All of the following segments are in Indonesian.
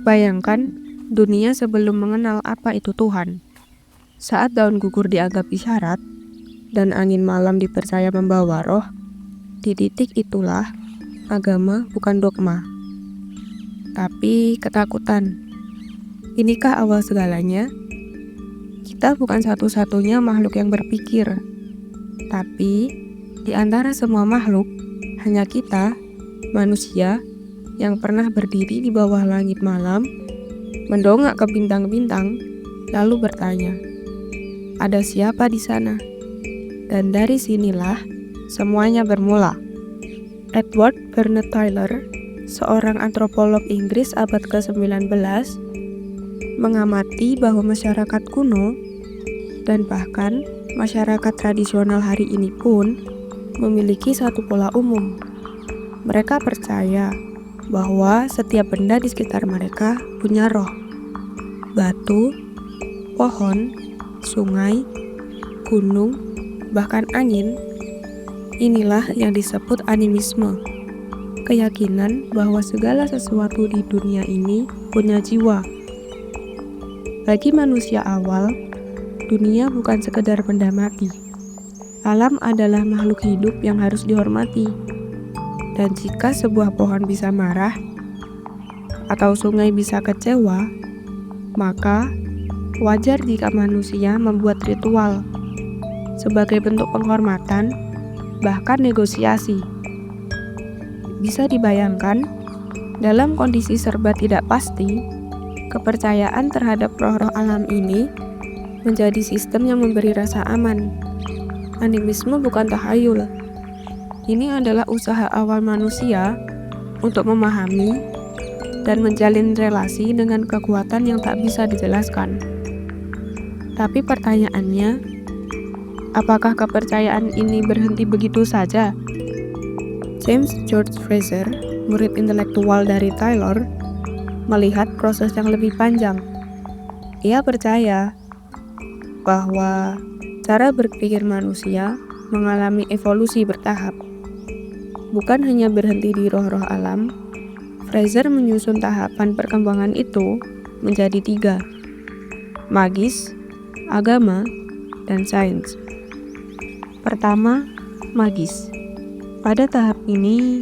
Bayangkan dunia sebelum mengenal apa itu Tuhan. Saat daun gugur dianggap isyarat dan angin malam dipercaya membawa roh, di titik itulah agama bukan dogma, tapi ketakutan. Inikah awal segalanya? Kita bukan satu-satunya makhluk yang berpikir, tapi di antara semua makhluk, hanya kita, manusia, yang pernah berdiri di bawah langit malam, mendongak ke bintang-bintang, lalu bertanya, ada siapa di sana? Dan dari sinilah semuanya bermula. Edward Bernard Tylor, seorang antropolog Inggris abad ke-19, mengamati bahwa masyarakat kuno dan bahkan masyarakat tradisional hari ini pun memiliki satu pola umum. Mereka percaya bahwa setiap benda di sekitar mereka punya roh. Batu, pohon, sungai, gunung, bahkan angin. Inilah yang disebut animisme. Keyakinan bahwa segala sesuatu di dunia ini punya jiwa. Bagi manusia awal, dunia bukan sekedar benda mati. Alam adalah makhluk hidup yang harus dihormati. Dan jika sebuah pohon bisa marah atau sungai bisa kecewa, maka wajar jika manusia membuat ritual sebagai bentuk penghormatan, bahkan negosiasi. Bisa dibayangkan, dalam kondisi serba tidak pasti, kepercayaan terhadap roh-roh alam ini menjadi sistem yang memberi rasa aman. Animisme bukan tahayul. Ini adalah usaha awal manusia untuk memahami dan menjalin relasi dengan kekuatan yang tak bisa dijelaskan. Tapi pertanyaannya, apakah kepercayaan ini berhenti begitu saja? James George Frazer, murid intelektual dari Tylor, melihat proses yang lebih panjang. Ia percaya bahwa cara berpikir manusia mengalami evolusi bertahap. Bukan hanya berhenti di roh-roh alam, Frazer menyusun tahapan perkembangan itu menjadi 3: magis, agama, dan sains. Pertama, magis. Pada tahap ini,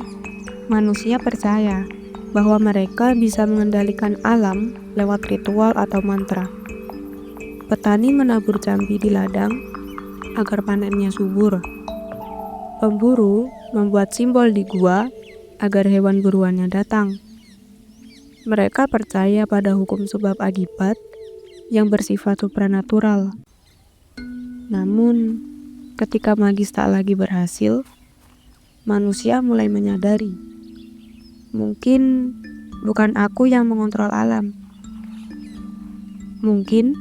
manusia percaya bahwa mereka bisa mengendalikan alam lewat ritual atau mantra. Petani menabur jambi di ladang agar panennya subur. Pemburu membuat simbol di gua agar hewan buruannya datang. Mereka percaya pada hukum sebab akibat yang bersifat supranatural. Namun, ketika magis tak lagi berhasil, manusia mulai menyadari, mungkin bukan aku yang mengontrol alam. Mungkin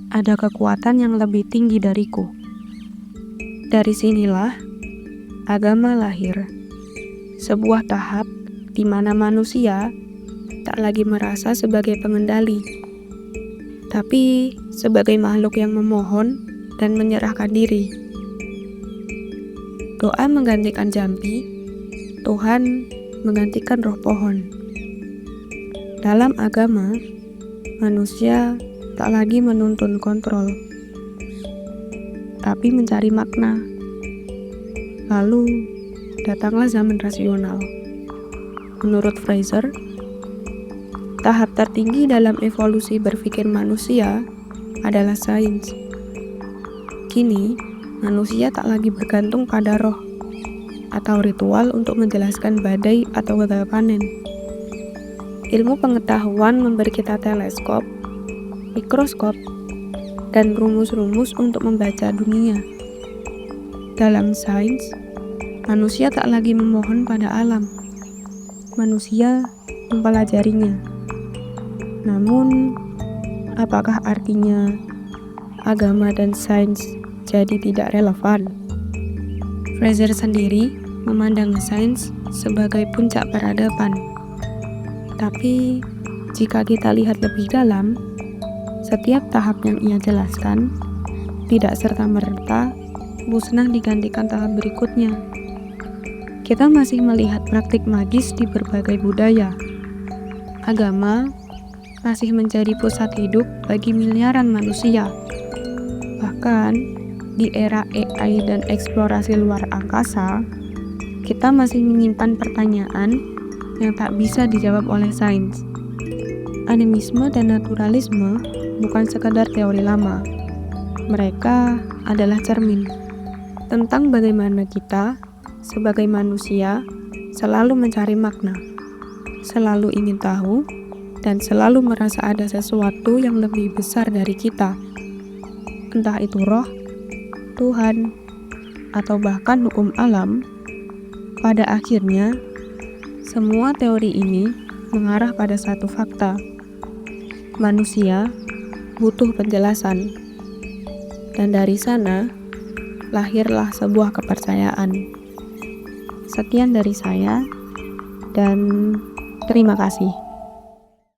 ada kekuatan yang lebih tinggi dariku. Dari sinilah agama lahir, sebuah tahap di mana manusia tak lagi merasa sebagai pengendali, tapi sebagai makhluk yang memohon dan menyerahkan diri. Doa menggantikan jambi, Tuhan menggantikan roh pohon. Dalam agama, manusia tak lagi menuntun kontrol, tapi mencari makna. Lalu, datanglah zaman rasional. Menurut Frazer, tahap tertinggi dalam evolusi berpikir manusia adalah sains. Kini, manusia tak lagi bergantung pada roh atau ritual untuk menjelaskan badai atau gagal panen. Ilmu pengetahuan memberi kita teleskop, mikroskop, dan rumus-rumus untuk membaca dunia. Dalam sains, manusia tak lagi memohon pada alam. Manusia mempelajarinya. Namun, apakah artinya agama dan sains jadi tidak relevan? Frazer sendiri memandang sains sebagai puncak peradaban. Tapi, jika kita lihat lebih dalam, setiap tahap yang ia jelaskan tidak serta-merta musnah digantikan tahap berikutnya. Kita masih melihat praktik magis di berbagai budaya. Agama masih menjadi pusat hidup bagi miliaran manusia. Bahkan, di era AI dan eksplorasi luar angkasa, kita masih menyimpan pertanyaan yang tak bisa dijawab oleh sains. Animisme dan naturalisme bukan sekadar teori lama. Mereka adalah cermin tentang bagaimana kita sebagai manusia selalu mencari makna, selalu ingin tahu, dan selalu merasa ada sesuatu yang lebih besar dari kita. Entah itu roh, Tuhan, atau bahkan hukum alam. Pada akhirnya, semua teori ini mengarah pada satu fakta. Manusia butuh penjelasan. Dan dari sana, lahirlah sebuah kepercayaan. Sekian dari saya, dan terima kasih.